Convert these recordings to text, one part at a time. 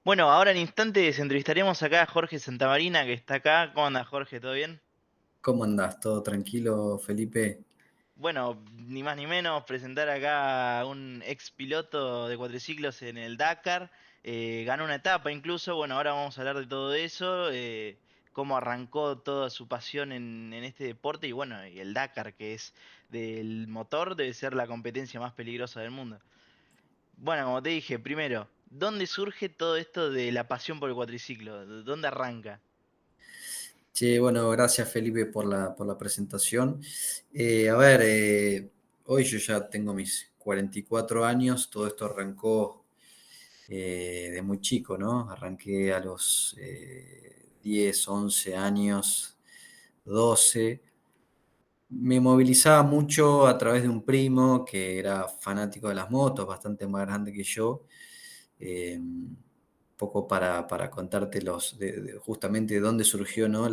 Bueno, ahora en instantes entrevistaremos acá a Jorge Santamarina, que está acá. ¿Cómo anda, Jorge? ¿Todo bien? ¿Cómo andás? ¿Todo tranquilo, Felipe? Bueno, ni más ni menos, presentar acá a un ex piloto de cuatriciclos en el Dakar. Ganó una etapa incluso. Bueno, ahora vamos a hablar de todo eso. Cómo arrancó toda su pasión en este deporte. Y bueno, y el Dakar, que es del motor, debe ser la competencia más peligrosa del mundo. Bueno, como te dije, primero, ¿dónde surge todo esto de la pasión por el cuatriciclo? ¿Dónde arranca? Che, bueno, gracias, Felipe, por la presentación. A ver, hoy yo ya tengo mis 44 años, todo esto arrancó de muy chico, ¿no? Arranqué a los 10, 11 años, 12. Me movilizaba mucho a través de un primo que era fanático de las motos, bastante más grande que yo. Poco para contarte justamente de dónde surgió, ¿no?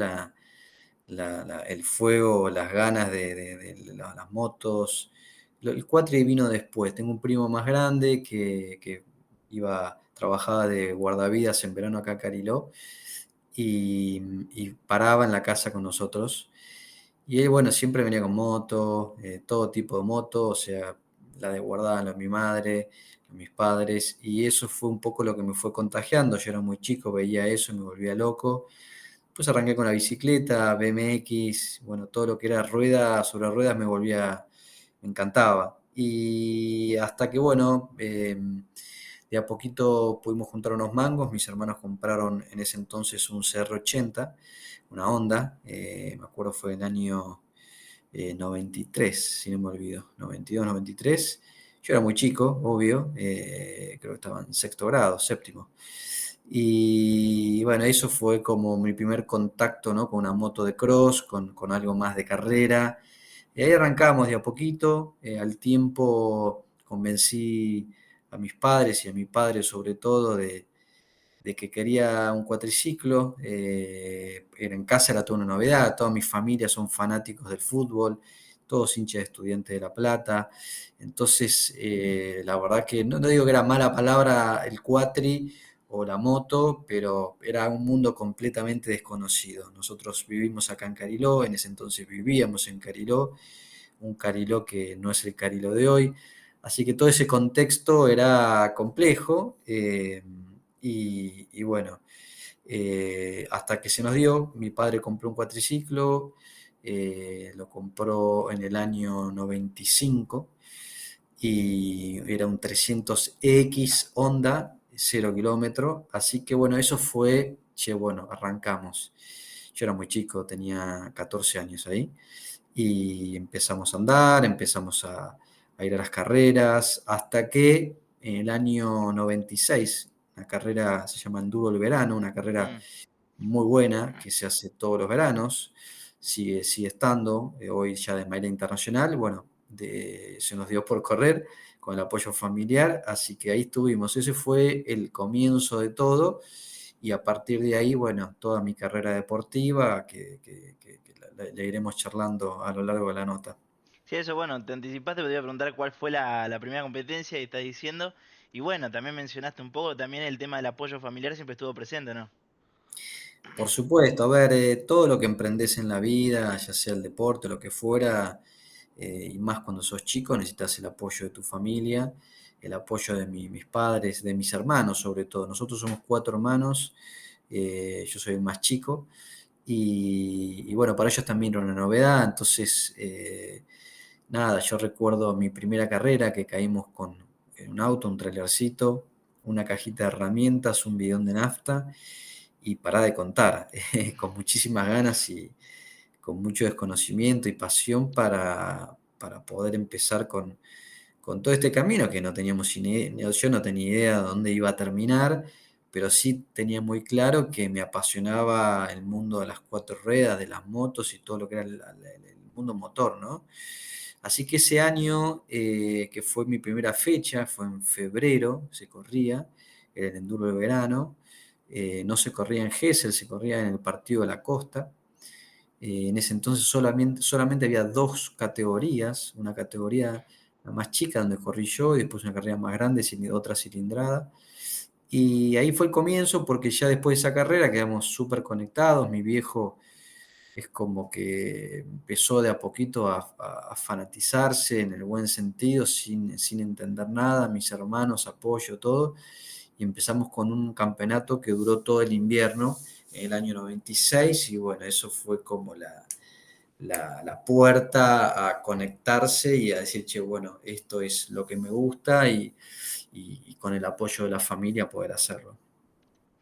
El fuego, las ganas de las motos. El cuatri vino después. Tengo un primo más grande que trabajaba de guardavidas en verano acá en Cariló y paraba en la casa con nosotros. Y él, bueno, siempre venía con moto, todo tipo de moto, o sea, la de guardada, la de mi madre, la de mis padres, y eso fue un poco lo que me fue contagiando. Yo era muy chico, veía eso y me volvía loco. Pues arranqué con la bicicleta, BMX, bueno, todo lo que era ruedas, sobre ruedas me encantaba. Y hasta que, bueno, de a poquito pudimos juntar unos mangos, mis hermanos compraron en ese entonces un CR80, una Honda, me acuerdo fue en el año 93, si no me olvido, 92, 93. Yo era muy chico, obvio, creo que estaba en sexto grado, séptimo. Y bueno, eso fue como mi primer contacto, ¿no? Con una moto de cross, con algo más de carrera. Y ahí arrancamos de a poquito. Al tiempo convencí a mis padres y a mi padre sobre todo de que quería un cuatriciclo. En casa era toda una novedad, toda mi familia son fanáticos del fútbol, todos hinchas de Estudiantes de La Plata. Entonces, la verdad que no digo que era mala palabra el cuatri o la moto, pero era un mundo completamente desconocido. Nosotros vivimos acá en Cariló, en ese entonces vivíamos en Cariló, un Cariló que no es el Cariló de hoy. Así que todo ese contexto era complejo y bueno, hasta que se nos dio, mi padre compró un cuatriciclo, lo compró en el año 95 y era un 300X Honda, 0 kilómetro, así que bueno, eso fue, che, bueno, arrancamos. Yo era muy chico, tenía 14 años ahí y empezamos a andar, empezamos a ir a las carreras, hasta que en el año 96, una carrera se llama Enduro el Verano, una carrera Mm. muy buena que se hace todos los veranos, sigue estando, hoy ya de manera internacional, bueno, se nos dio por correr con el apoyo familiar, así que ahí estuvimos, ese fue el comienzo de todo y a partir de ahí, bueno, toda mi carrera deportiva que la iremos charlando a lo largo de la nota. Sí, eso, bueno, te anticipaste, pero te iba a preguntar cuál fue la primera competencia que estás diciendo. Y bueno, también mencionaste un poco, también el tema del apoyo familiar siempre estuvo presente, ¿no? Por supuesto, a ver, todo lo que emprendes en la vida, ya sea el deporte, lo que fuera, y más cuando sos chico, necesitas el apoyo de tu familia, el apoyo de mis padres, de mis hermanos sobre todo. Nosotros somos cuatro hermanos, yo soy el más chico, y bueno, para ellos también era una novedad, entonces, nada, yo recuerdo mi primera carrera que caímos con en un auto, un trailercito, una cajita de herramientas, un bidón de nafta y pará de contar, con muchísimas ganas y con mucho desconocimiento y pasión para poder empezar con todo este camino que no teníamos yo no tenía idea de dónde iba a terminar, pero sí tenía muy claro que me apasionaba el mundo de las cuatro ruedas, de las motos y todo lo que era el mundo motor, ¿no? Así que ese año, que fue mi primera fecha, fue en febrero, se corría, era el Enduro de verano, no se corría en Gesell, se corría en el Partido de la Costa. En ese entonces solamente había dos categorías, una categoría la más chica donde corrí yo y después una carrera más grande, otra cilindrada. Y ahí fue el comienzo, porque ya después de esa carrera quedamos súper conectados. Mi viejo es como que empezó de a poquito a fanatizarse en el buen sentido, sin entender nada, mis hermanos, apoyo, todo, y empezamos con un campeonato que duró todo el invierno, en el año 96, y bueno, eso fue como la puerta a conectarse y a decir, che, bueno, esto es lo que me gusta, y con el apoyo de la familia poder hacerlo.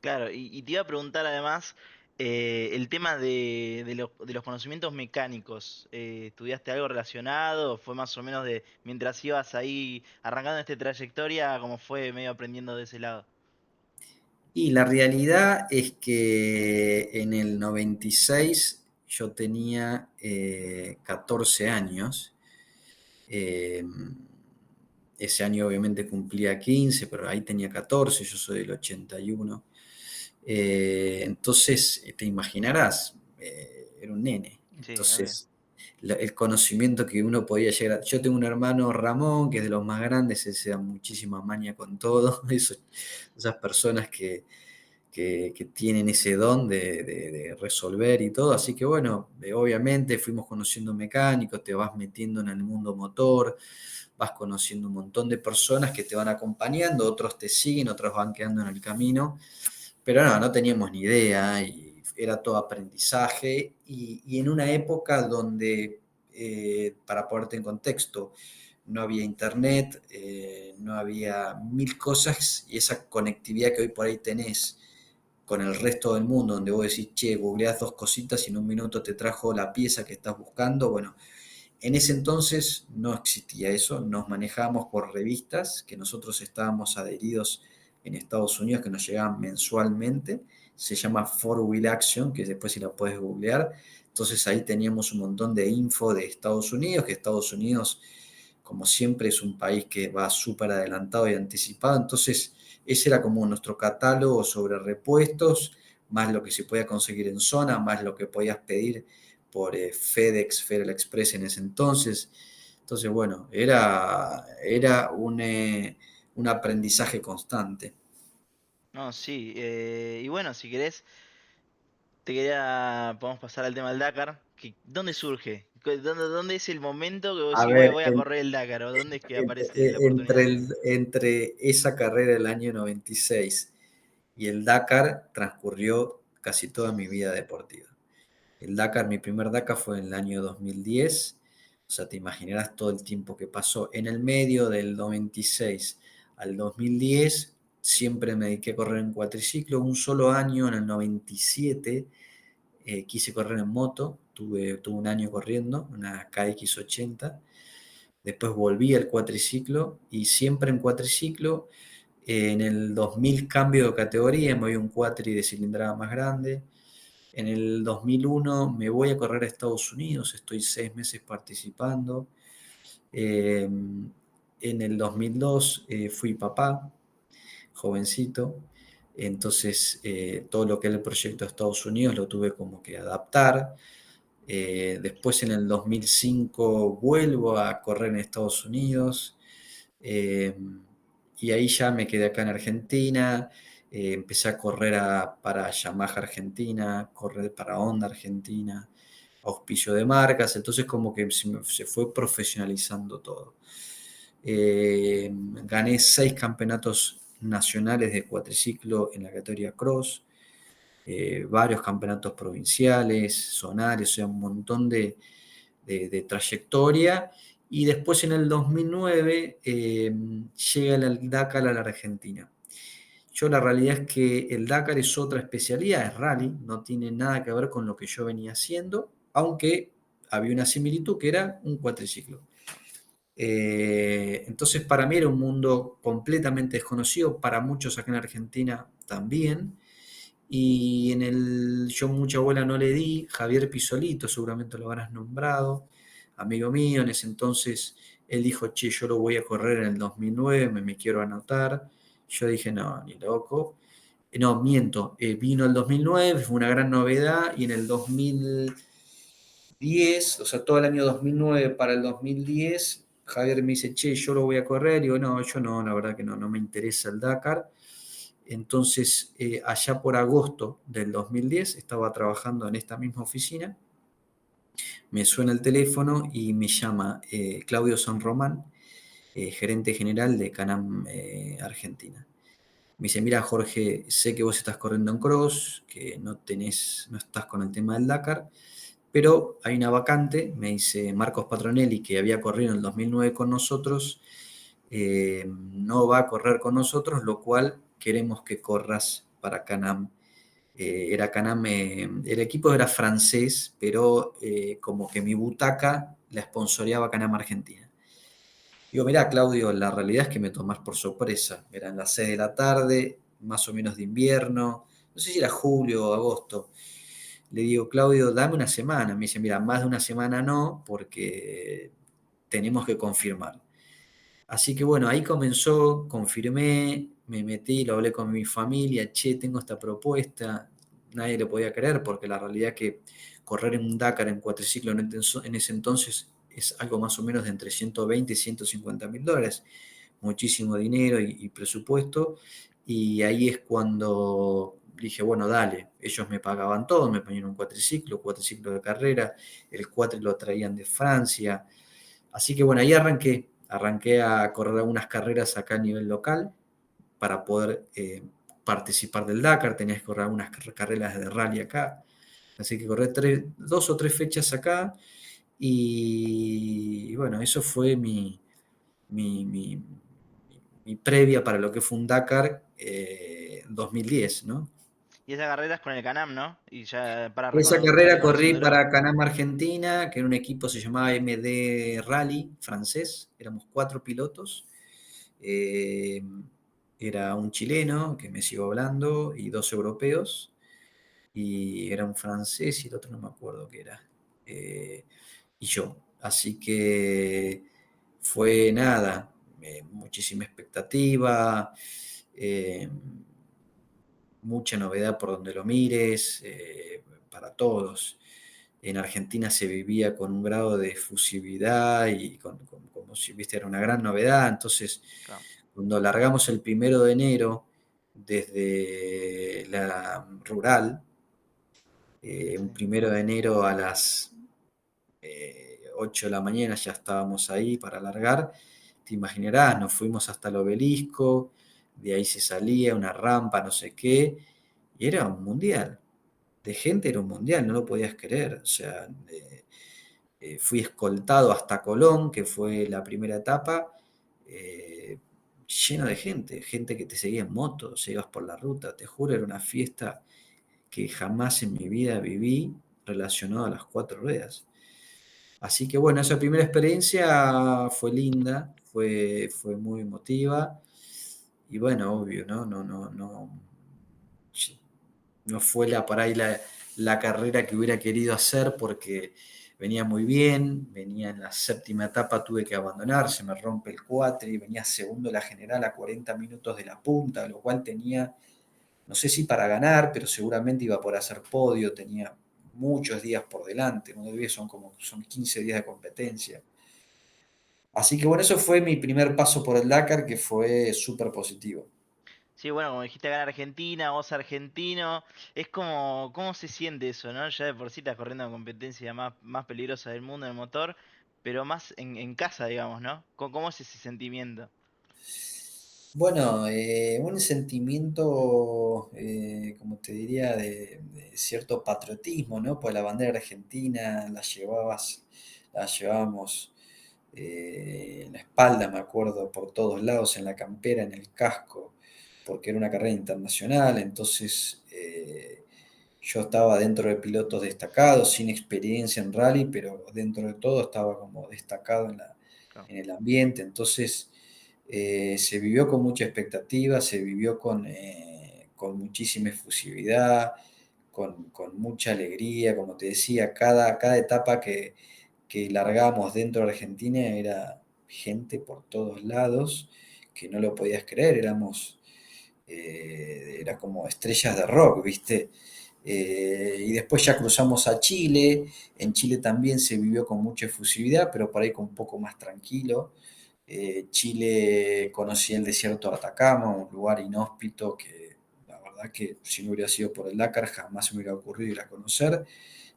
Claro, y te iba a preguntar además el tema de los conocimientos mecánicos. ¿Estudiaste algo relacionado? ¿O fue más o menos de mientras ibas ahí arrancando esta trayectoria, como fue medio aprendiendo de ese lado? Y la realidad es que en el 96 yo tenía 14 años. eh, Ese año obviamente cumplía 15, pero ahí tenía 14, yo soy del 81. Entonces, te imaginarás, era un nene. Sí, obvio. Entonces, el conocimiento que uno podía llegar a... Yo tengo un hermano Ramón, que es de los más grandes, él se da muchísima maña con todo. Esas personas que tienen ese don de resolver y todo. Así que bueno, obviamente fuimos conociendo mecánicos, te vas metiendo en el mundo motor, vas conociendo un montón de personas que te van acompañando, otros te siguen, otros van quedando en el camino, pero no, no teníamos ni idea y era todo aprendizaje y en una época donde, para ponerte en contexto, no había internet, no había mil cosas y esa conectividad que hoy por ahí tenés con el resto del mundo, donde vos decís, che, googleás dos cositas y en un minuto te trajo la pieza que estás buscando. Bueno, en ese entonces no existía eso, nos manejábamos por revistas que nosotros estábamos adheridos en Estados Unidos, que nos llegaban mensualmente. Se llama Four Wheel Action, que después si la puedes googlear. Entonces ahí teníamos un montón de info de Estados Unidos, que Estados Unidos, como siempre, es un país que va súper adelantado y anticipado. Entonces ese era como nuestro catálogo sobre repuestos, más lo que se podía conseguir en zona, más lo que podías pedir por FedEx, Federal Express en ese entonces. Entonces, bueno, era un aprendizaje constante. No, sí. Y bueno, si querés, podemos pasar al tema del Dakar. ¿Dónde surge? ¿Dónde es el momento que vos A decís, ver, voy a correr el Dakar? ¿O dónde es que aparece la entre, oportunidad? entre esa carrera del año 96 y el Dakar transcurrió casi toda mi vida deportiva. El Dakar, mi primer Dakar fue en el año 2010, o sea, te imaginarás todo el tiempo que pasó. En el medio del 96 al 2010, siempre me dediqué a correr en cuatriciclo. Un solo año, en el 97, quise correr en moto. Tuve un año corriendo, una KX80. Después volví al cuatriciclo y siempre en cuatriciclo. En el 2000 cambio de categoría, me voy a un cuatri de cilindrada más grande. En el 2001 me voy a correr a Estados Unidos, estoy 6 meses participando. En el 2002 fui papá, jovencito, entonces todo lo que es el proyecto de Estados Unidos lo tuve como que adaptar. Después en el 2005 vuelvo a correr en Estados Unidos. eh, y ahí ya me quedé acá en Argentina. Empecé a correr para Yamaha Argentina, correr para Honda Argentina, auspicio de marcas, entonces como que se fue profesionalizando todo. Gané 6 campeonatos nacionales de cuatriciclo en la categoría cross, varios campeonatos provinciales, zonales, o sea, un montón de trayectoria. Y después en el 2009 llega el Dakar a la Argentina. Yo la realidad es que el Dakar es otra especialidad, es rally, no tiene nada que ver con lo que yo venía haciendo, aunque había una similitud que era un cuatriciclo. Entonces para mí era un mundo completamente desconocido, para muchos acá en Argentina también. Y yo mucha bola no le di. Javier Pisolito, seguramente lo habrás nombrado, amigo mío, en ese entonces él dijo, che, yo lo voy a correr en el 2009, me quiero anotar. Yo dije, no, ni loco. No, miento, vino el 2009, fue una gran novedad, y en el 2010, o sea, todo el año 2009 para el 2010, Javier me dice, che, yo lo voy a correr. Y digo, no, yo no, la verdad que no, no me interesa el Dakar. Entonces, allá por agosto del 2010 estaba trabajando en esta misma oficina, me suena el teléfono y me llama Claudio San Román, gerente general de Canam Argentina. Me dice, mira Jorge, sé que vos estás corriendo en cross, que no estás con el tema del Dakar, pero hay una vacante, me dice Marcos Patronelli, que había corrido en el 2009 con nosotros, no va a correr con nosotros, lo cual queremos que corras para Canam. Era Canam, el equipo era francés, pero como que mi butaca la sponsoreaba Canam Argentina. Digo, mirá, Claudio, la realidad es que me tomás por sorpresa. Eran las 6 de la tarde, más o menos de invierno, no sé si era julio o agosto. Le digo, Claudio, dame una semana. Me dice, mira, más de una semana no, porque tenemos que confirmar. Así que bueno, ahí comenzó, confirmé, me metí, lo hablé con mi familia, che, tengo esta propuesta. Nadie lo podía creer porque la realidad es que correr en un Dakar en cuatriciclo en ese entonces es algo más o menos de entre 120 y 150 mil dólares. Muchísimo dinero y presupuesto. Y ahí es cuando dije, bueno, dale, ellos me pagaban todo, me ponían un cuatriciclo de carrera, el cuatri lo traían de Francia. Así que bueno, ahí arranqué a correr algunas carreras acá a nivel local para poder participar del Dakar, tenías que correr algunas carreras de rally acá, así que corrí dos o tres fechas acá y bueno, eso fue mi, mi- mi previa para lo que fue un Dakar 2010, ¿no? Y esa carrera es con el Canam, ¿no? Y ya para Esa carrera corrí reconociéndolo. para Canam Argentina, que era un equipo, se llamaba MD Rally francés, éramos 4 pilotos. Eh, Era un chileno, que me sigo hablando, y 2 europeos, y era un francés y el otro no me acuerdo qué era. Eh, y yo. Así que fue nada, muchísima expectativa, eh, mucha novedad por donde lo mires, para todos. En Argentina se vivía con un grado de efusividad y como si viste, era una gran novedad. Entonces, Claro. cuando largamos el 1 de enero desde la rural, un Sí. 1 de enero a las 8 de la mañana ya estábamos ahí para largar. Te imaginarás, nos fuimos hasta el obelisco, de ahí se salía una rampa, no sé qué, y era un mundial. De gente era un mundial, no lo podías creer. O sea, fui escoltado hasta Colón, que fue la primera etapa, eh, lleno de gente, gente que te seguía en moto, se ibas por la ruta, te juro, era una fiesta que jamás en mi vida viví relacionado a las 4 ruedas. Así que bueno, esa primera experiencia fue linda, fue muy emotiva y bueno, obvio, ¿no? No fue por ahí la carrera que hubiera querido hacer porque venía muy bien, venía en la séptima etapa, tuve que abandonar, se me rompe el cuatri, venía segundo la general a 40 minutos de la punta, lo cual tenía, no sé si para ganar, pero seguramente iba por hacer podio, tenía muchos días por delante, no debía, son 15 días de competencia. Así que bueno, eso fue mi primer paso por el Dakar, que fue súper positivo. Sí, bueno, como dijiste acá en Argentina, vos argentino, es como, ¿cómo se siente eso, no? Ya de por sí estás corriendo la competencia más peligrosa del mundo en el motor, pero más en casa, digamos, ¿no? ¿Cómo es ese sentimiento? Bueno, un sentimiento, como te diría, de cierto patriotismo, ¿no? Pues la bandera argentina la llevábamos en la espalda, me acuerdo, por todos lados, en la campera, en el casco, porque era una carrera internacional, entonces yo estaba dentro de pilotos destacados, sin experiencia en rally, pero dentro de todo estaba como destacado Claro. en el ambiente, entonces se vivió con mucha expectativa, se vivió con muchísima efusividad, con mucha alegría, como te decía, cada etapa que largamos dentro de Argentina era gente por todos lados, que no lo podías creer, era como estrellas de rock, ¿viste? Y después ya cruzamos a Chile, en Chile también se vivió con mucha efusividad, pero por ahí con un poco más tranquilo. Chile conocí el desierto de Atacama, un lugar inhóspito verdad que si no hubiera sido por el Dakar jamás me hubiera ocurrido ir a conocer,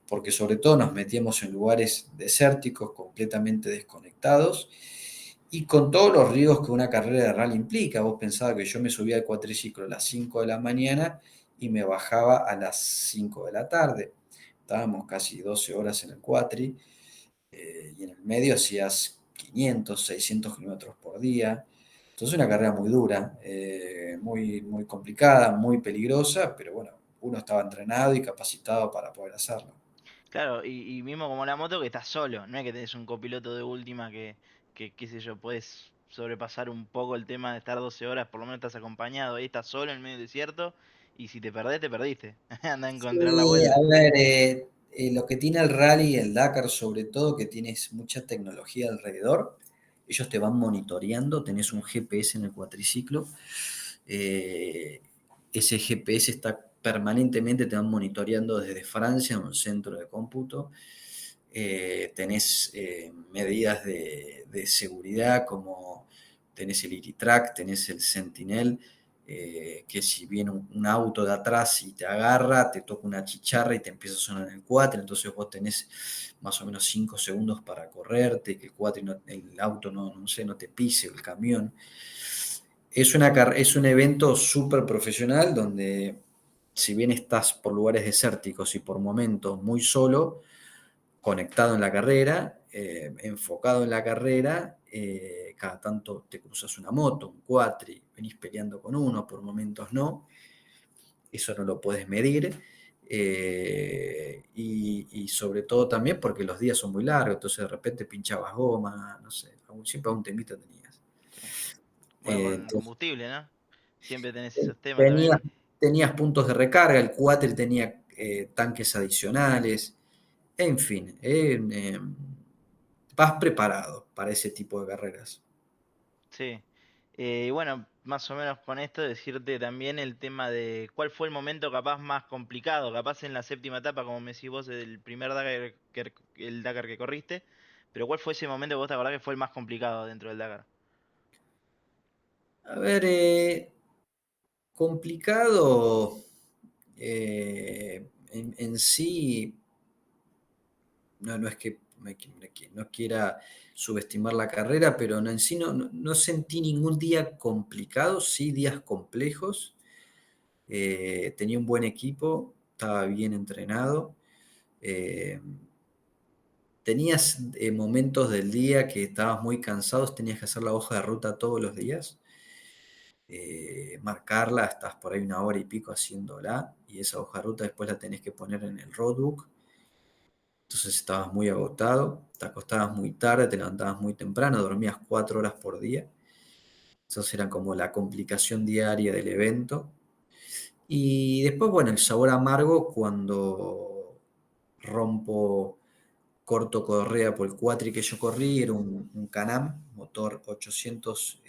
porque sobre todo nos metíamos en lugares desérticos, completamente desconectados, y con todos los riesgos que una carrera de rally implica. Vos pensabas que yo me subía al cuatriciclo a las 5 de la mañana y me bajaba a las 5 de la tarde. Estábamos casi 12 horas en el cuatri, y en el medio hacías 500, 600 kilómetros por día. Entonces una carrera muy dura, muy, muy complicada, muy peligrosa, pero bueno, uno estaba entrenado y capacitado para poder hacerlo. Claro, y mismo como la moto que estás solo, no es que tenés un copiloto de última que qué sé yo, puedes sobrepasar un poco el tema de estar 12 horas, por lo menos estás acompañado, ahí estás solo en el medio del desierto, y si te perdés, te perdiste. Anda a encontrar la Sí, a vuelta. ver, lo que tiene el rally y el Dakar sobre todo, que tienes mucha tecnología alrededor, ellos te van monitoreando, tenés un GPS en el cuatriciclo, eh, ese GPS está permanentemente, te van monitoreando desde Francia, en un centro de cómputo, tenés medidas de seguridad como tenés el IRITRAC, tenés el Sentinel, que si viene un auto de atrás y te agarra, te toca una chicharra y te empieza a sonar el cuatro, entonces vos tenés más o menos 5 segundos para correrte, que el auto no sé, no te pise, el camión. Es un evento súper profesional donde si bien estás por lugares desérticos y por momentos muy solo, conectado en la carrera, enfocado en la carrera, cada tanto te cruzas una moto, un cuatri, venís peleando con uno, por momentos no, eso no lo puedes medir, y sobre todo también porque los días son muy largos, entonces de repente pinchabas goma, no sé, siempre algún temita tenías. Sí. Bueno, con el Entonces, combustible, ¿no? Siempre tenés esos temas tenías, también. tenías puntos de recarga, el cuatri tenía tanques adicionales, en fin, vas preparado para ese tipo de carreras. Sí. Y bueno, más o menos con esto decirte también el tema de cuál fue el momento capaz más complicado, capaz en la séptima etapa, como me decís vos, el primer Dakar el Dakar que corriste, pero cuál fue ese momento que vos te acordás que fue el más complicado dentro del Dakar. A ver, complicado en sí, no es que no quiera subestimar la carrera, pero en sí no sentí ningún día complicado, sí días complejos. Tenía un buen equipo, estaba bien entrenado. eh, Tenías momentos del día que estabas muy cansados, tenías que hacer la hoja de ruta todos los días, marcarla, estás por ahí una hora y pico haciéndola, y esa hoja de ruta después la tenés que poner en el roadbook. Entonces estabas muy agotado, te acostabas muy tarde, te levantabas muy temprano, dormías 4 horas por día. Esas eran como la complicación diaria del evento. Y después, bueno, el sabor amargo cuando rompo, corto correa por el cuatri que yo corrí, era un Can-Am, motor 800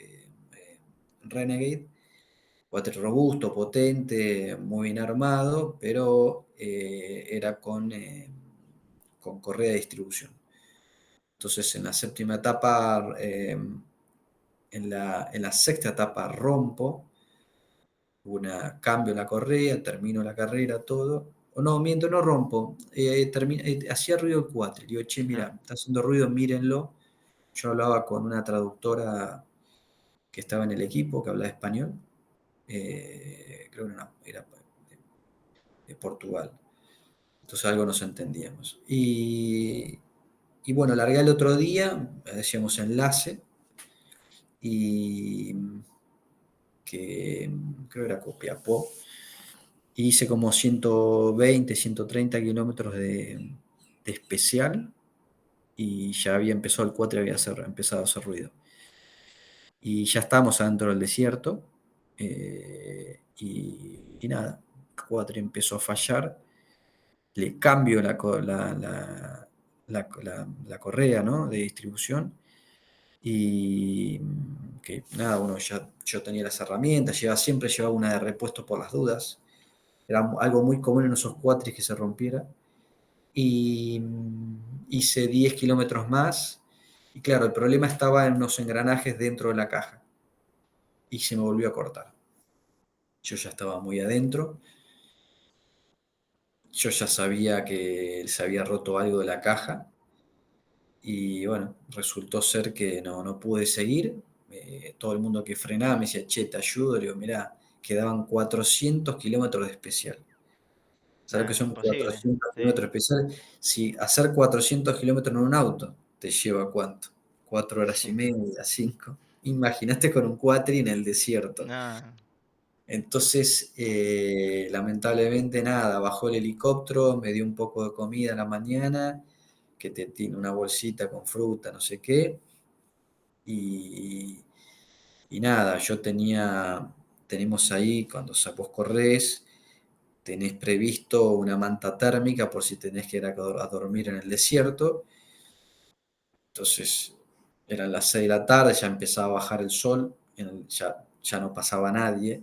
Renegade, cuatri robusto, potente, muy bien armado, pero era con correa de distribución. Entonces en la séptima etapa, en la sexta etapa rompo, cambio la correa, termino la carrera, todo. O no, miento, no rompo. Hacía ruido el cuatri. Digo, che, Ah, mira, está haciendo ruido, mírenlo. Yo hablaba con una traductora que estaba en el equipo, que hablaba español. Creo que no, era de Portugal. Entonces algo nos entendíamos. Y bueno, largué el otro día, decíamos enlace, y que creo que era Copiapó. Hice como 120, 130 kilómetros de especial y ya había empezado el 4 y empezado a hacer ruido. Y ya estábamos adentro del desierto, y nada, el 4 empezó a fallar, le cambio la correa, ¿no?, de distribución, y que nada, yo tenía las herramientas, siempre llevaba una de repuesto por las dudas. Era algo muy común en esos cuatris que se rompiera. Y hice 10 kilómetros más. Y claro, el problema estaba en unos engranajes dentro de la caja. Y se me volvió a cortar. yo ya estaba muy adentro, yo ya sabía que se había roto algo de la caja y bueno, resultó ser que no pude seguir. Todo el mundo que frenaba me decía, che, te ayudo. Le digo, mirá, quedaban 400 kilómetros de especial. ¿Sabes lo que Nada, son imposible. 400 Sí, kilómetros especiales? Si hacer 400 kilómetros en un auto te lleva ¿cuánto? 4 horas y sí. media, 5. Imagínate con un cuatri en el desierto. No, Entonces, lamentablemente nada, bajó el helicóptero, me dio un poco de comida a la mañana, que te tiene una bolsita con fruta, no sé qué, y, y nada, tenemos ahí, cuando vos corres, tenés previsto una manta térmica por si tenés que ir a dormir en el desierto. Entonces, eran las 6 de la tarde, ya empezaba a bajar el sol, ya no pasaba nadie.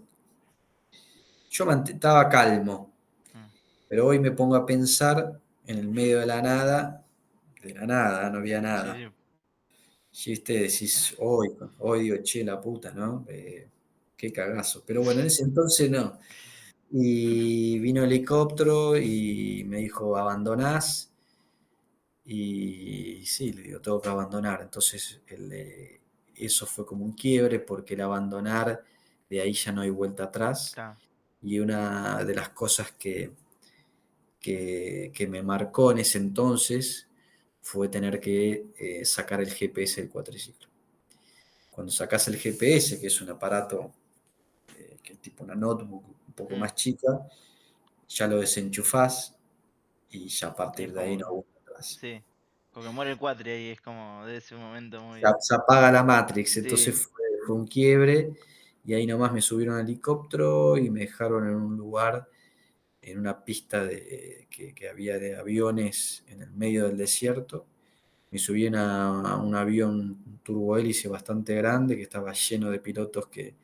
Yo estaba calmo, mm, pero hoy me pongo a pensar en el medio de la nada, no había sí, nada. sí. Si viste, decís, hoy digo, che, la puta, ¿no? Qué cagazo. Pero bueno, en ese entonces no. Y vino el helicóptero y me dijo, abandonás. Y sí, le digo, tengo que abandonar. Entonces, eso fue como un quiebre porque el abandonar, de ahí ya no hay vuelta atrás. Claro. Y una de las cosas que me marcó en ese entonces fue tener que sacar el GPS del cuatriciclo. Cuando sacas el GPS, que es un aparato que es tipo una notebook un poco Mm, más chica, ya lo desenchufás y ya a es partir de ahí como, no vuelve atrás. sí. Porque muere el cuatri ahí, es como de ese momento muy. Se apaga la Matrix, entonces Sí, fue un quiebre y ahí nomás me subieron al helicóptero y me dejaron en un lugar, en una pista que había de aviones en el medio del desierto. Me subí a un avión turbohélice bastante grande que estaba lleno de pilotos que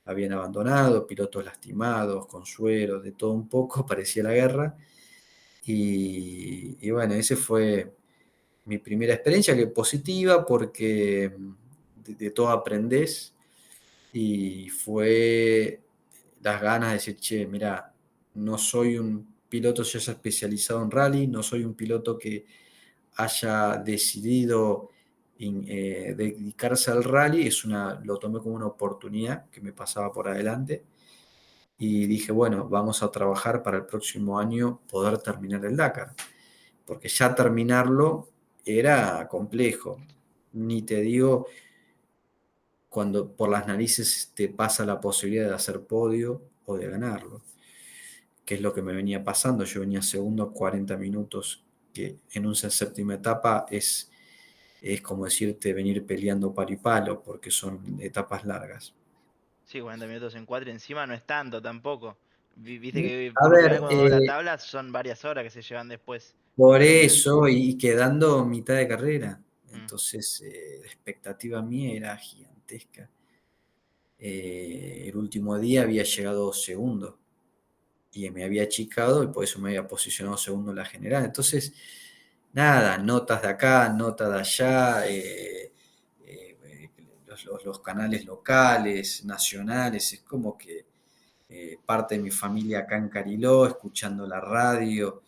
habían abandonado, pilotos lastimados, con suero, de todo un poco, parecía la guerra. Y bueno, ese fue mi primera experiencia, que positiva porque de todo aprendés y fue las ganas de decir, che, mira, no soy un piloto que se haya especializado en rally, no soy un piloto que haya decidido dedicarse al rally, lo tomé como una oportunidad que me pasaba por adelante y dije, bueno, vamos a trabajar para el próximo año poder terminar el Dakar, porque ya terminarlo era complejo. Ni te digo cuando por las narices te pasa la posibilidad de hacer podio o de ganarlo, que es lo que me venía pasando. Yo venía segundo a 40 minutos, que en una séptima etapa es como decirte venir peleando palo y palo, porque son etapas largas. sí, 40 minutos en cuatri encima no es tanto tampoco. Viste que A por lo ver, general cuando veo la tabla son varias horas que se llevan después por de terminar. eso y quedando mitad de carrera, Mm, entonces la expectativa mía era gigantesca. El último día había llegado segundo y me había achicado y por eso me había posicionado segundo en la general. Entonces, nada, notas de acá, notas de allá, eh, los canales locales, nacionales, es como que parte de mi familia acá en Cariló, escuchando la radio,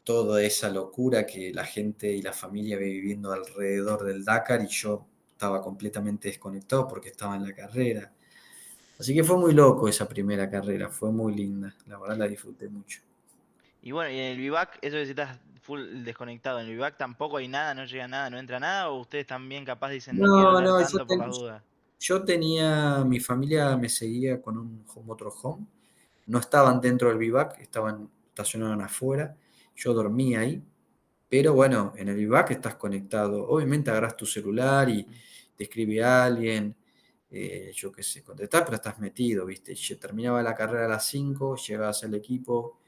toda esa locura que la gente y la familia ve viviendo alrededor del Dakar y yo estaba completamente desconectado porque estaba en la carrera. Así que fue muy loco esa primera carrera, fue muy linda, la verdad la disfruté mucho. y bueno, y en el vivac, eso que si estás full desconectado, en el vivac tampoco hay nada, no llega nada, no entra nada, o ustedes también capaz dicen no quiero No, ver no, tanto por las dudas. mi familia me seguía con un motorhome, no estaban dentro del vivac, estacionaban afuera, yo dormía ahí, pero bueno, en el vivac estás conectado, obviamente agarras tu celular y Mm, te escribe alguien, yo qué sé, contestás, pero estás metido, ¿viste? Terminaba la carrera a las 5, llegabas al equipo,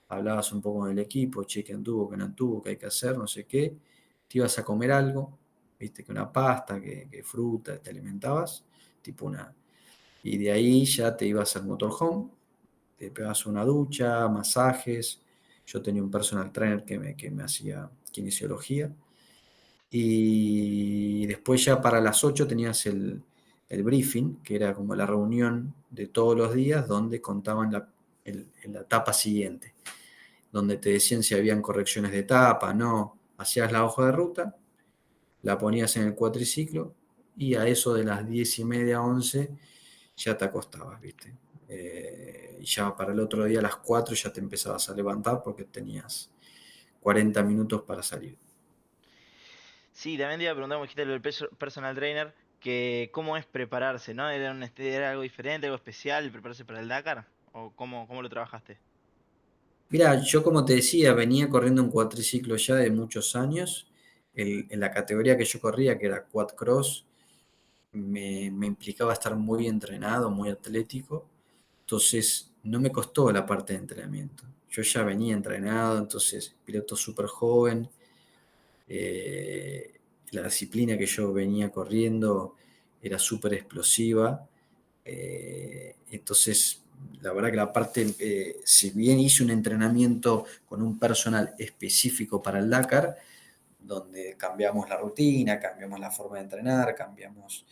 hablabas un poco con el equipo, che, qué anduvo, qué no anduvo, qué hay que hacer, no sé qué, te ibas a comer algo, viste, que una pasta, que fruta, te alimentabas, tipo una, y de ahí ya te ibas al motorhome, te pegabas una ducha, masajes, yo tenía un personal trainer que me hacía kinesiología, y después ya para las 8 tenías el briefing, que era como la reunión de todos los días donde contaban en la etapa siguiente, donde te decían si habían correcciones de etapa, no, hacías la hoja de ruta, la ponías en el cuatriciclo y a eso de las 10:30, 11 ya te acostabas, ¿viste? Y ya para el otro día a las 4 ya te empezabas a levantar porque tenías 40 minutos para salir. Sí, también te iba a preguntar, como dijiste, lo del personal trainer, que cómo es prepararse, ¿no? ¿Era algo diferente, algo especial, prepararse para el Dakar? ¿O cómo lo trabajaste? Mira, yo como te decía, venía corriendo un cuatriciclo ya de muchos años. En la categoría que yo corría, que era quad cross, me implicaba estar muy entrenado, muy atlético. Entonces no me costó la parte de entrenamiento. Yo ya venía entrenado, entonces piloto súper joven. La disciplina que yo venía corriendo era súper explosiva. Entonces, la verdad que la parte, si bien hice un entrenamiento con un personal específico para el Dakar, donde cambiamos la rutina, cambiamos la forma de entrenar, cambiamos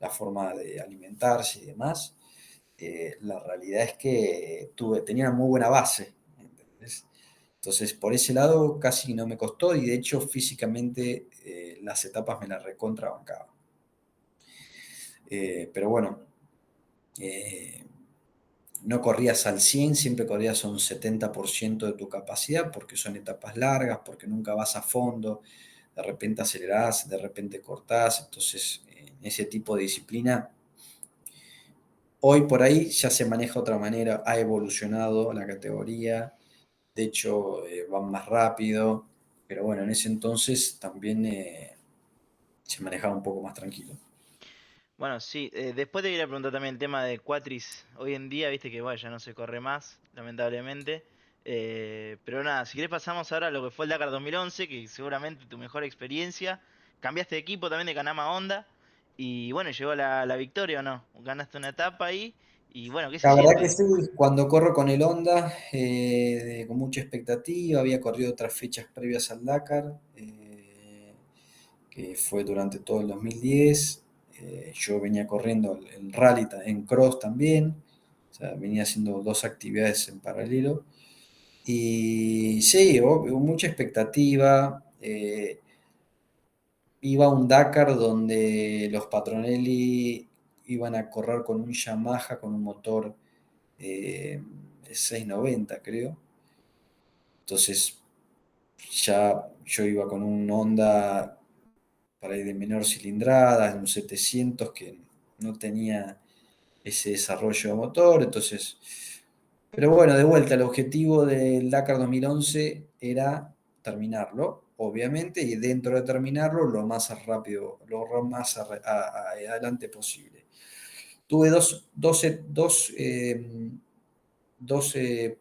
la forma de alimentarse y demás, la realidad es que tenía una muy buena base, ¿entendés? Entonces, por ese lado casi no me costó y de hecho físicamente las etapas me las recontrabancaba. Pero bueno, eh, no corrías al 100, siempre corrías a un 70% de tu capacidad porque son etapas largas, porque nunca vas a fondo, de repente acelerás, de repente cortás, entonces en ese tipo de disciplina, hoy por ahí ya se maneja de otra manera, ha evolucionado la categoría, de hecho van más rápido, pero bueno, en ese entonces también se manejaba un poco más tranquilo. Bueno, sí, después te quería preguntar también el tema de Quatris. Hoy en día, viste que bueno, ya no se corre más, lamentablemente. Pero nada, si querés pasamos ahora a lo que fue el Dakar 2011, que seguramente tu mejor experiencia. Cambiaste de equipo también de Canama a Honda. Y bueno, llegó la victoria o no. Ganaste una etapa ahí. Y bueno, ¿qué se La verdad que siente? sí, cuando corro con el Honda, con mucha expectativa, había corrido otras fechas previas al Dakar, que fue durante todo el 2010. Yo venía corriendo el rally en cross también, o sea, venía haciendo dos actividades en paralelo. Y sí, hubo mucha expectativa. Iba a un Dakar donde los Patronelli iban a correr con un Yamaha, con un motor eh, 690, creo. Entonces ya yo iba con un Honda para ir de menor cilindrada, un 700 que no tenía ese desarrollo de motor. Entonces, pero bueno, de vuelta, el objetivo del Dakar 2011 era terminarlo, obviamente, y dentro de terminarlo lo más rápido, lo más adelante posible. Tuve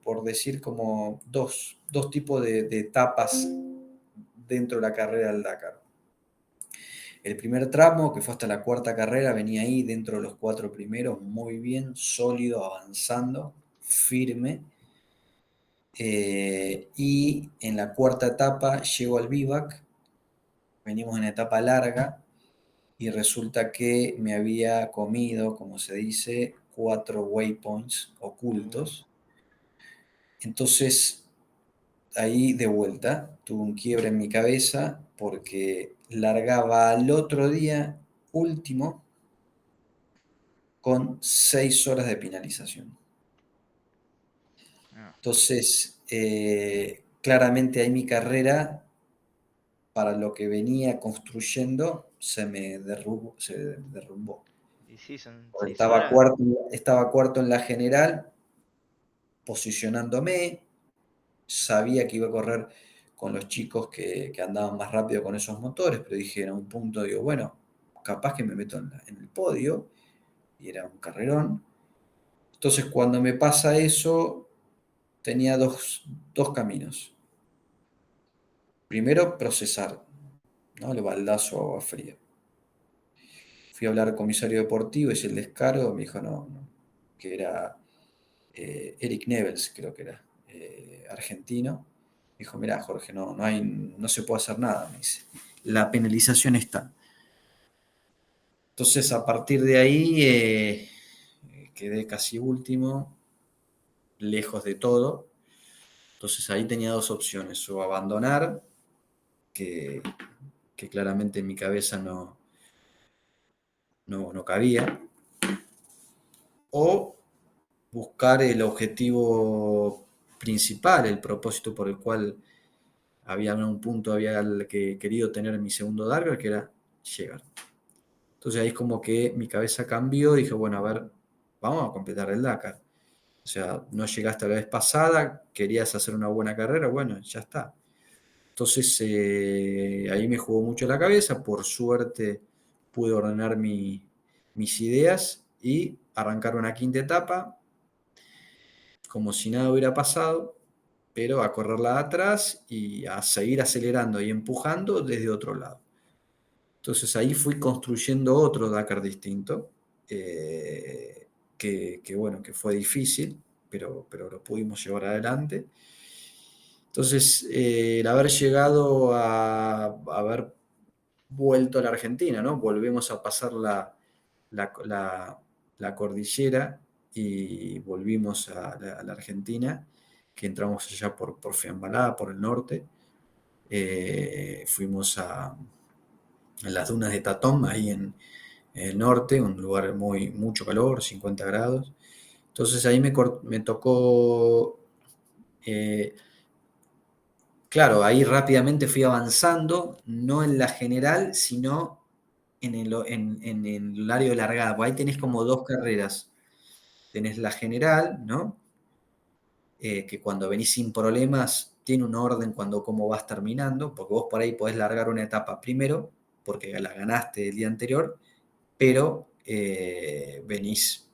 por decir, como dos tipos de etapas dentro de la carrera del Dakar. El primer tramo, que fue hasta la cuarta carrera, venía ahí dentro de los cuatro primeros, muy bien, sólido, avanzando, firme. Y en la cuarta etapa llego al vivac, venimos en etapa larga, y resulta que me había comido, como se dice, cuatro waypoints Uh, ocultos. Entonces ahí de vuelta, tuve un quiebre en mi cabeza porque largaba al otro día último con 6 horas de penalización. no. Entonces, claramente ahí mi carrera, para lo que venía construyendo, se derrumbó. Y sí, son Porque 6 horas. estaba cuarto en la general, posicionándome, sabía que iba a correr con los chicos que andaban más rápido con esos motores, pero dije en un punto, digo, bueno, capaz que me meto en el podio, y era un carrerón. Entonces cuando me pasa eso, tenía dos caminos. Primero, procesar, ¿no? El baldazo a agua fría. Fui a hablar al comisario deportivo, hice el descargo, me dijo no, no, que era Eric Nevels, creo que era, argentino. Dijo, mira, Jorge, no se puede hacer nada, me dice. La penalización está. Entonces, a partir de ahí, quedé casi último, lejos de todo. Entonces, ahí tenía dos opciones, o abandonar, que, que claramente en mi cabeza no cabía, o buscar el objetivo principal, el propósito por el cual había en un punto había querido tener mi segundo Darker, que era llegar. Entonces ahí es como que mi cabeza cambió, dije, bueno, a ver, vamos a completar el Dakar. O sea, no llegaste la vez pasada, querías hacer una buena carrera, bueno, ya está. Entonces ahí me jugó mucho la cabeza, por suerte pude ordenar mis ideas y arrancar una quinta etapa, como si nada hubiera pasado, pero a correrla de atrás y a seguir acelerando y empujando desde otro lado. Entonces ahí fui construyendo otro Dakar distinto, bueno, que fue difícil, pero lo pudimos llevar adelante. Entonces, el haber llegado a haber vuelto a la Argentina, ¿no? Volvemos a pasar la, la- la cordillera y volvimos a la Argentina, que entramos allá por Fiambalá, por el norte. Fuimos a las dunas de Tatón, ahí en el norte, un lugar mucho calor, 50 grados. Entonces ahí me tocó, eh, claro, ahí rápidamente fui avanzando, no en la general, sino en el horario de largada, porque ahí tenés como dos carreras. Tenés la general, ¿no? Que cuando venís sin problemas tiene un orden cuando cómo vas terminando, porque vos por ahí podés largar una etapa primero, porque la ganaste el día anterior, pero venís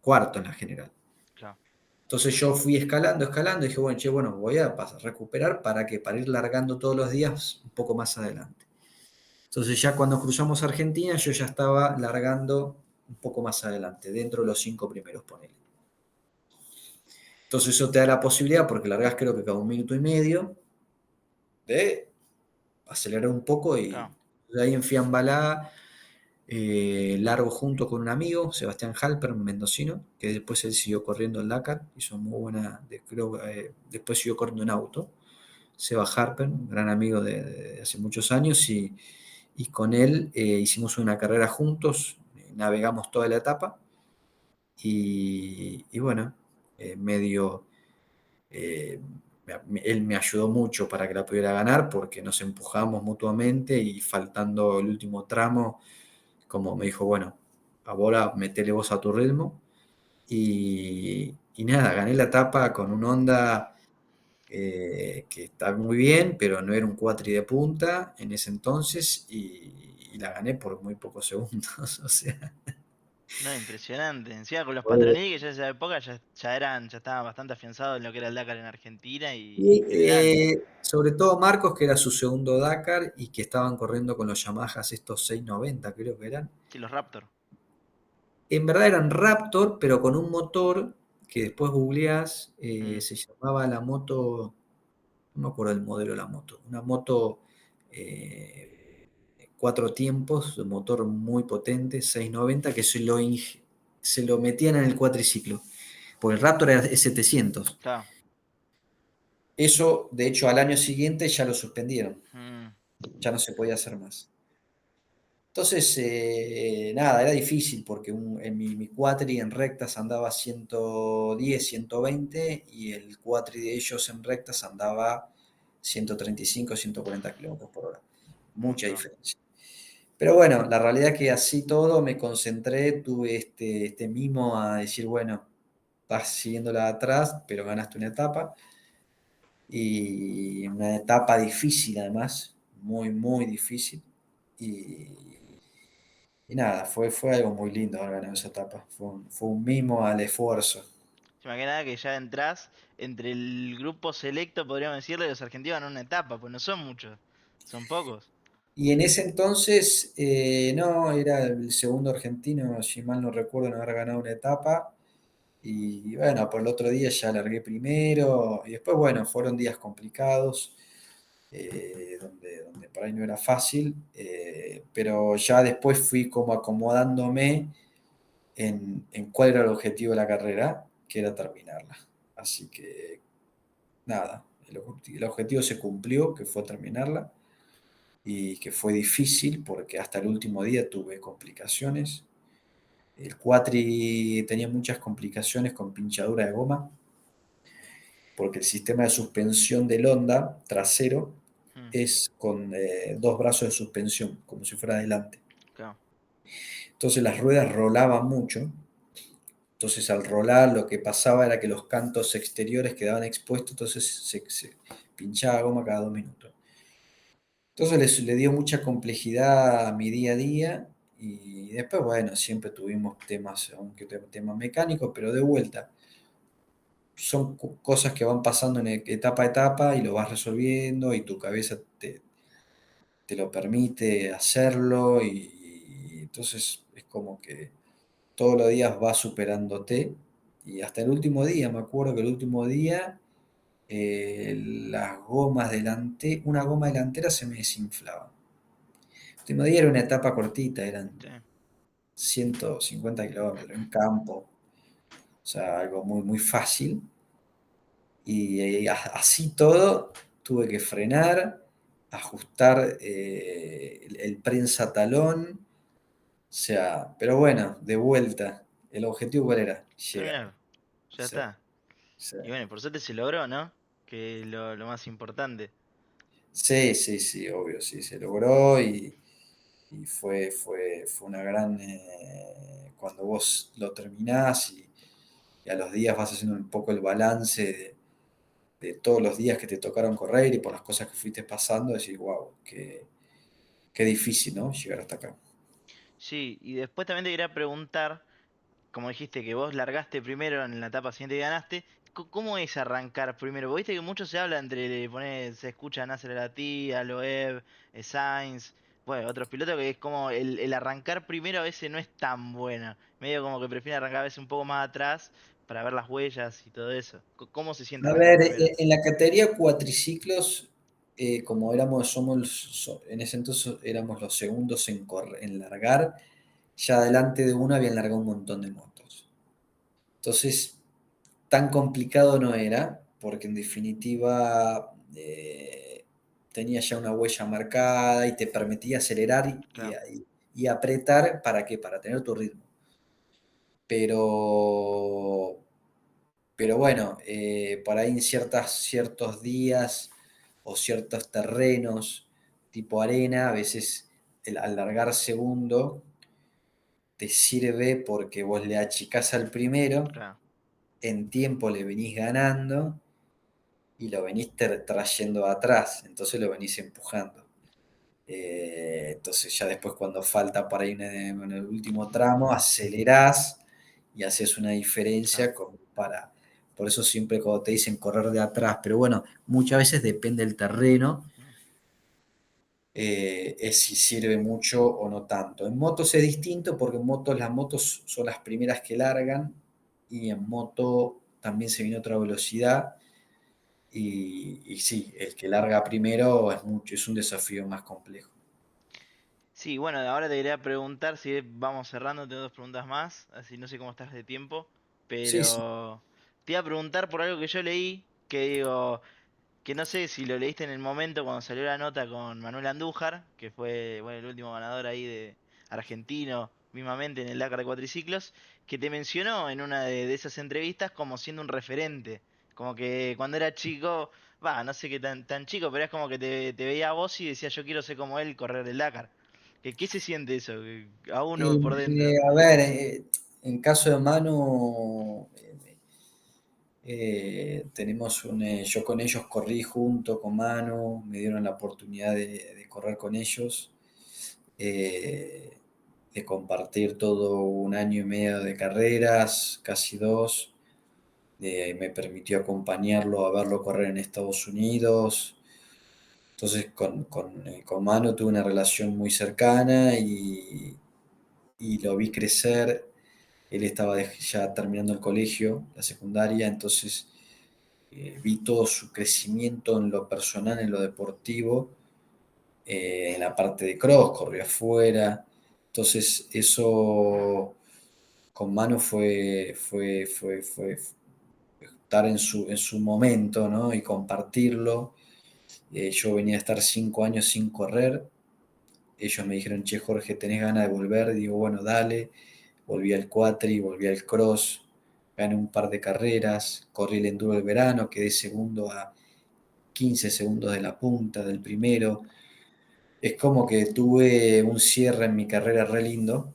cuarto en la general. Claro. Entonces yo fui escalando, escalando, y dije, bueno, che, bueno, voy a recuperar para ir largando todos los días un poco más adelante. Entonces ya cuando cruzamos Argentina, yo ya estaba largando un poco más adelante, dentro de los 5 primeros, ponele. Entonces eso te da la posibilidad, porque largás creo que cada 1 minuto y medio, de acelerar un poco y Claro. de ahí en Fiambalá largo junto con un amigo, Sebastián Halper, un mendocino, que después él siguió corriendo el Dakar, hizo muy buena, creo, después siguió corriendo en auto. Seba Harper, un gran amigo de hace muchos años, y con él hicimos una carrera juntos, navegamos toda la etapa, y bueno, medio, eh, él me ayudó mucho para que la pudiera ganar, porque nos empujamos mutuamente y faltando el último tramo, como me dijo, bueno, ahora metele vos a tu ritmo. Y nada, gané la etapa con un Honda que está muy bien, pero no era un cuatri de punta en ese entonces y la gané por muy pocos segundos. O sea, No, impresionante. Encima con los fue- Patroni, que ya en esa época ya estaban bastante afianzados en lo que era el Dakar en Argentina y y en general. sobre todo Marcos, que era su segundo Dakar y que estaban corriendo con los Yamahas estos 690 creo que eran. Sí, los Raptor. En verdad eran Raptor, pero con un motor que después googleás, Mm, se llamaba la moto, no me acuerdo el modelo de la moto, una moto 4 tiempos, de motor muy potente, 690, que se lo metían en el cuatriciclo, porque el Raptor era S700. claro. Eso, de hecho, al año siguiente ya lo suspendieron, Mm, ya no se podía hacer más. Entonces, nada, era difícil porque en mi quatri en rectas andaba 110, 120 y el quatri de ellos en rectas andaba 135, 140 kilómetros por hora. un Mucha montón. diferencia. Pero bueno, la realidad es que así todo me concentré, tuve este mimo a decir, bueno, vas siguiéndola de atrás, pero ganaste una etapa. Y una etapa difícil además, muy, muy difícil. Y, y nada, fue algo muy lindo haber ganado esa etapa. Fue un mimo al esfuerzo. Se me nada que ya entrás entre el grupo selecto, podríamos decirle, de los argentinos en una etapa, pues no son muchos, son pocos. Y en ese entonces, no, era el segundo argentino, si mal no recuerdo, en haber ganado una etapa. Y bueno, por el otro día ya largué primero. Y después, bueno, fueron días complicados. donde por ahí no era fácil, pero ya después fui como acomodándome en cuál era el objetivo de la carrera, que era terminarla. Así que nada, el objetivo se cumplió, que fue terminarla, y que fue difícil porque hasta el último día tuve complicaciones. El Quatri tenía muchas complicaciones con pinchadura de goma, porque el sistema de suspensión del Honda trasero Mm, es con dos brazos de suspensión, como si fuera adelante. claro, Entonces las ruedas rolaban mucho. Entonces al rolar lo que pasaba era que los cantos exteriores quedaban expuestos, entonces se pinchaba goma cada 2 minutos. Entonces le dio mucha complejidad a mi día a día y después, bueno, siempre tuvimos temas, aunque temas mecánicos, pero de vuelta, son cosas que van pasando en etapa a etapa y lo vas resolviendo y tu cabeza te lo permite hacerlo y entonces es como que todos los días vas superándote y hasta el último día, me acuerdo que el último día las gomas delante, una goma delantera se me desinflaba. El último día era una etapa cortita, eran sí, 150 kilómetros en campo, o sea, algo muy, muy fácil. Y así todo tuve que frenar, ajustar el prensa talón, o sea, pero bueno, de vuelta, ¿el objetivo cuál era? Llegar. terminar, ya Sí, está. sí. Y bueno, por suerte se logró, ¿no? Que es lo más importante. Sí, sí, sí, obvio, sí, se logró y fue una gran... cuando vos lo terminás y a los días vas haciendo un poco el balance de todos los días que te tocaron correr y por las cosas que fuiste pasando, decís, wow, qué difícil, ¿no? Llegar hasta acá. Sí, y después también te quería preguntar, como dijiste que vos largaste primero en la etapa siguiente y ganaste, ¿cómo es arrancar primero? Porque viste que mucho se habla entre, poner, se escucha a Nasser Al-Attiyah, Loeb, Sainz, bueno, otros pilotos que es como el arrancar primero a veces no es tan bueno. Medio como que prefieren arrancar a veces un poco más atrás para ver las huellas y todo eso. ¿Cómo se siente A arrancar ver, primero? en la categoría cuatriciclos, como en ese entonces éramos los segundos en largar, ya adelante de uno habían largado un montón de motos. Entonces, tan complicado no era, porque en definitiva tenía ya una huella marcada y te permitía acelerar Claro, y apretar, ¿para qué? Para tener tu ritmo. Pero, pero bueno, por ahí en ciertos días o ciertos terrenos tipo arena, a veces al largar segundo te sirve porque vos le achicás al primero, claro. en tiempo le venís ganando y lo venís trayendo atrás, entonces lo venís empujando. Entonces ya después cuando falta para ir en el último tramo, acelerás y haces una Claro. diferencia como para... Por eso siempre cuando te dicen correr de atrás, pero bueno, muchas veces depende del terreno, Mm. es si sirve mucho o no tanto. En motos es distinto porque en motos las motos son las primeras que largan y en moto también se viene otra velocidad y sí, el que larga primero es un desafío más complejo. Sí, bueno, ahora te quería preguntar si vamos cerrando, tengo dos preguntas más, así no sé cómo estás de tiempo, Sí, sí. pero te iba a preguntar por algo que yo leí, que digo, que no sé si lo leíste en el momento cuando salió la nota con Manuel Andújar, que fue, bueno, el último ganador ahí de argentino, mismamente en el Dakar de cuatriciclos, que te mencionó en una de esas entrevistas como siendo un referente, como que cuando era chico, va, no sé qué tan chico, pero es como que te veía a vos y decía yo quiero ser como él y correr el Dakar. ¿Qué se siente eso? A uno por dentro. A ver, en caso de Manu, yo con ellos corrí junto con Manu, me dieron la oportunidad de correr con ellos, eh, de compartir todo un año y medio de carreras, casi dos. Me permitió acompañarlo a verlo correr en Estados Unidos. Entonces con Manu tuve una relación muy cercana y lo vi crecer. Él estaba ya terminando el colegio, la secundaria, entonces Vi todo su crecimiento en lo personal, en lo deportivo, en la parte de cross, corrió afuera. Entonces, eso con Manu fue estar en su momento, ¿no? Y compartirlo. Yo venía a estar 5 años sin correr. Ellos me dijeron, che, Jorge, ¿tenés ganas de volver? Digo, bueno, dale. Volví al quatri, volví al cross, gané un par de carreras, corrí el enduro del verano, quedé segundo a 15 segundos de la punta del primero. Es como que tuve un cierre en mi carrera re lindo.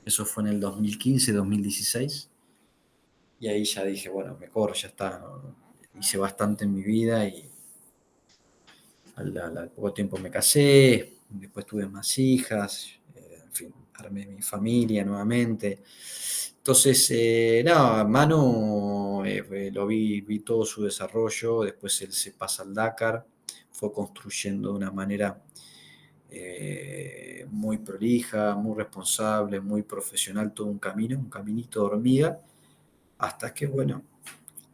Eso fue en el 2015, 2016. Y ahí ya dije, bueno, me corro, ya está, ¿no? Hice bastante en mi vida y al poco tiempo me casé, después tuve más hijas, en fin, armé mi familia nuevamente. Entonces, no, Manu, vi todo su desarrollo, después él se pasa al Dakar, fue construyendo de una manera muy prolija, muy responsable, muy profesional todo un camino, un caminito de hormiga, hasta que, bueno,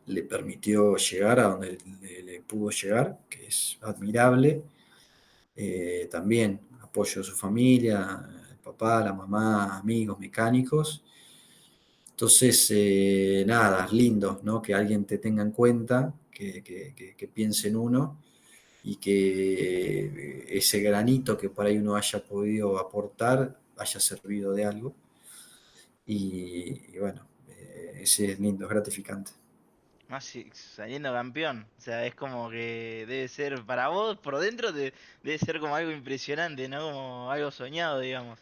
le permitió llegar a donde le pudo llegar, que es admirable. También apoyo de su familia, el papá, la mamá, amigos, mecánicos. Entonces, nada, lindo, ¿no? Que alguien te tenga en cuenta, que piense en uno y que ese granito que por ahí uno haya podido aportar haya servido de algo. Y bueno, ese es lindo, es gratificante. Más saliendo campeón. O sea, es como que debe ser, para vos, por dentro, debe ser como algo impresionante, ¿no? Como algo soñado, digamos.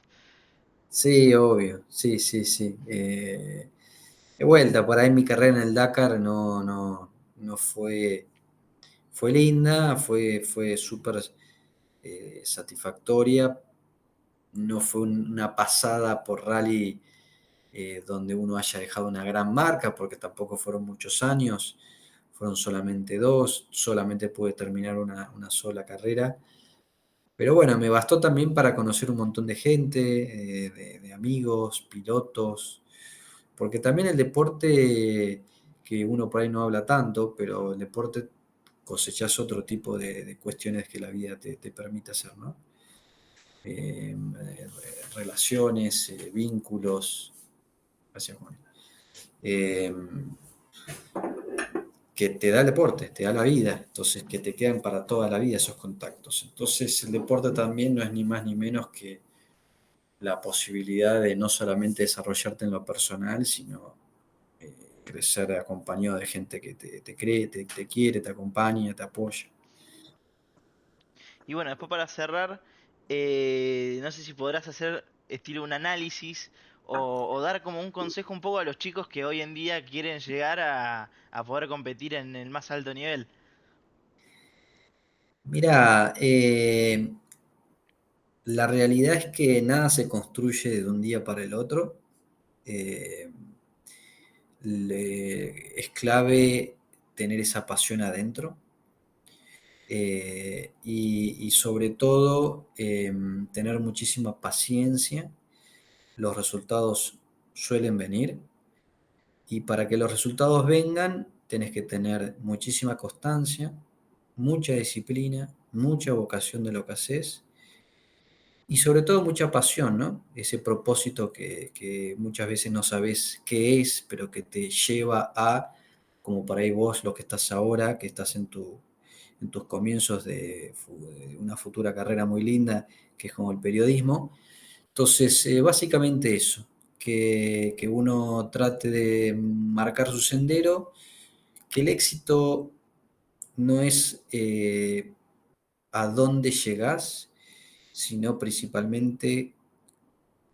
Sí, obvio, sí, sí, sí. De vuelta, por ahí mi carrera en el Dakar no fue linda, fue súper satisfactoria. No fue una pasada por rally donde uno haya dejado una gran marca, porque tampoco fueron muchos años, fueron solamente dos, solamente pude terminar una sola carrera. Pero bueno, me bastó también para conocer un montón de gente, de amigos, pilotos, porque también el deporte, que uno por ahí no habla tanto, pero el deporte cosechas otro tipo de cuestiones que la vida te permite hacer, ¿no? Relaciones, vínculos, gracias, Juan. Eh, que te da el deporte, te da la vida, entonces que te quedan para toda la vida esos contactos. Entonces el deporte también no es ni más ni menos que la posibilidad de no solamente desarrollarte en lo personal, sino crecer acompañado de gente que te cree, te quiere, te acompaña, te apoya. Y bueno, después para cerrar, no sé si podrás hacer estilo un análisis o dar como un consejo un poco a los chicos que hoy en día quieren llegar a poder competir en el más alto nivel. Mira, la realidad es que nada se construye de un día para el otro. Eh, es clave tener esa pasión adentro y sobre todo tener muchísima paciencia. Los resultados suelen venir y para que los resultados vengan tenés que tener muchísima constancia, mucha disciplina, mucha vocación de lo que haces y sobre todo mucha pasión, ¿no? Ese propósito que muchas veces no sabes qué es, pero que te lleva a, como por ahí vos lo que estás ahora, que estás en tus comienzos de una futura carrera muy linda, que es como el periodismo. Entonces, básicamente eso, que uno trate de marcar su sendero, que el éxito no es a dónde llegás, sino principalmente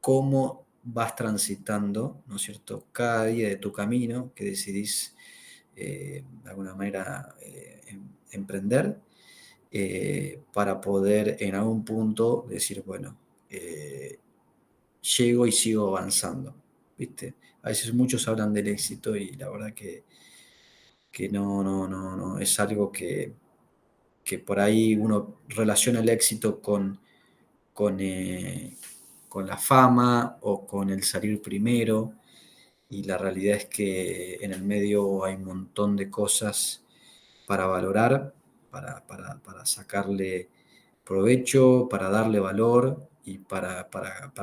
cómo vas transitando, ¿no es cierto?, cada día de tu camino que decidís de alguna manera emprender para poder en algún punto decir, bueno, llego y sigo avanzando, ¿viste? A veces muchos hablan del éxito y la verdad que no, es algo que por ahí uno relaciona el éxito con, con la fama o con el salir primero, y la realidad es que en el medio hay un montón de cosas para valorar, para sacarle provecho, para darle valor y para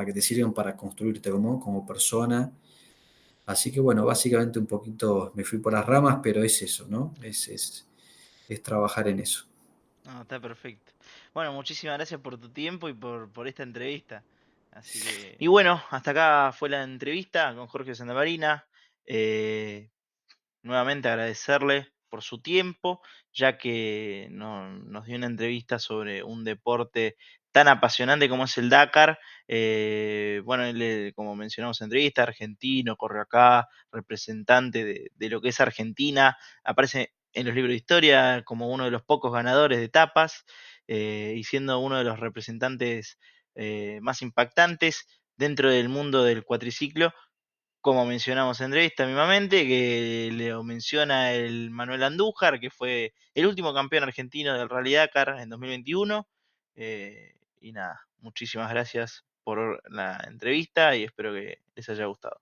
que te sirvan para construirte como persona. Así que bueno, básicamente un poquito me fui por las ramas, pero es eso, ¿no? Es trabajar en eso. No, está perfecto. Bueno, muchísimas gracias por tu tiempo y por esta entrevista. Así que, y bueno, hasta acá fue la entrevista con Jorge Santamarina. Eh, Nuevamente agradecerle por su tiempo, ya que nos dio una entrevista sobre un deporte tan apasionante como es el Dakar. Bueno, él, como mencionamos en entrevista, argentino, corre acá, representante de lo que es Argentina, aparece en los libros de historia como uno de los pocos ganadores de etapas, y siendo uno de los representantes más impactantes dentro del mundo del cuatriciclo, como mencionamos en entrevista mismamente, que lo menciona el Manuel Andújar, que fue el último campeón argentino del Rally Dakar en 2021. Y nada, muchísimas gracias por la entrevista y espero que les haya gustado.